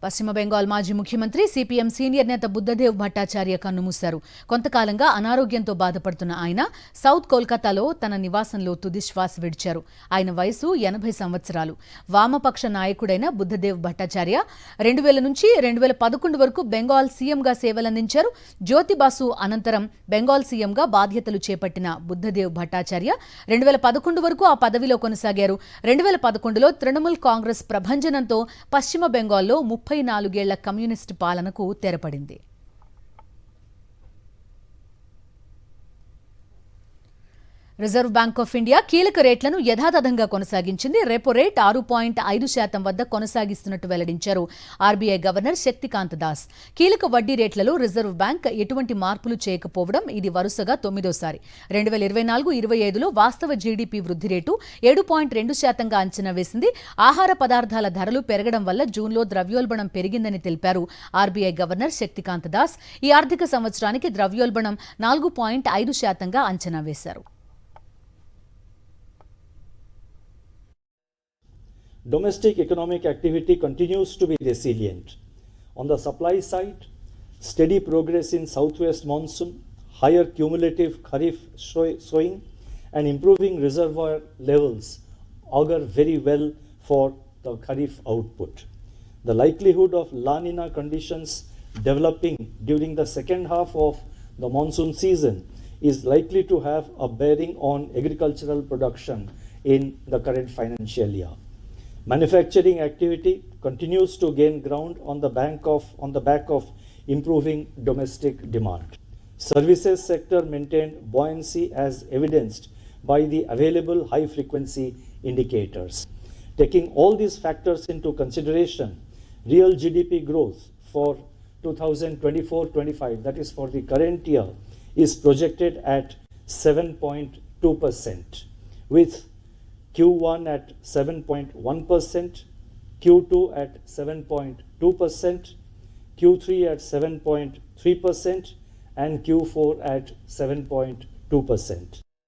పశ్చిమ బెంగాల్ మాజీ ముఖ్యమంత్రి సిపిఎం సీనియర్ నేత బుద్ధదేవ్ భట్టాచార్య కన్నుమూశారు. కొంతకాలంగా అనారోగ్యంతో బాధపడుతున్న ఆయన సౌత్ కోల్కతాలో తన నివాసంలో తుది శ్వాస విడిచారు. ఆయన వయసు 80 సంవత్సరాలు. వామపక్ష నాయకుడైన బుద్ధదేవ్ భట్టాచార్య 2000 నుంచి 2011 వరకు బెంగాల్ సీఎంగా సేవలందించారు. జ్యోతిబాసు అనంతరం బెంగాల్ సీఎంగా బాధ్యతలు చేపట్టిన బుద్ధదేవ్ భట్టాచార్య 2011 వరకు ఆ పదవిలో కొనసాగారు. 2011లో తృణమూల్ కాంగ్రెస్ ప్రభంజనంతో పశ్చిమ బెంగాల్లో 34 ఏళ్ల కమ్యూనిస్టు పాలనకు తెరపడింది. రిజర్వ్ బ్యాంక్ ఆఫ్ ఇండియా కీలక రేట్లను యథాతథంగా కొనసాగించింది. రెపో రేట్ 6.5% వద్ద కొనసాగిస్తున్నట్టు వెల్లడించారు ఆర్బీఐ గవర్నర్ శక్తికాంత దాస్. కీలక వడ్డీ రేట్లలో రిజర్వ్ బ్యాంక్ ఎటువంటి మార్పులు చేయకపోవడం ఇది వరుసగా 9వసారి. 2024-25లో వాస్తవ జీడీపీ వృద్ధి రేటు 7.2%గా అంచనా వేసింది. ఆహార పదార్థాల ధరలు పెరగడం వల్ల జూన్లో ద్రవ్యోల్బణం పెరిగిందని తెలిపారు ఆర్బీఐ గవర్నర్ శక్తికాంత దాస్. ఈ ఆర్థిక సంవత్సరానికి ద్రవ్యోల్బణం 4.5%గా అంచనా వేశారు. Domestic economic activity continues to be resilient. On the supply side, steady progress in southwest monsoon, higher cumulative kharif sowing and improving reservoir levels augur very well for the kharif output. The likelihood of La Nina conditions developing during the second half of the monsoon season is likely to have a bearing on agricultural production in the current financial year. Manufacturing activity continues to gain ground on the back of improving domestic demand. Services sector maintained buoyancy as evidenced by the available high frequency indicators. Taking all these factors into consideration, real GDP growth for 2024-25, that is for the current year, is projected at 7.2%, with Q1 at 7.1%, Q2 at 7.2%, Q3 at 7.3%, and Q4 at 7.2%.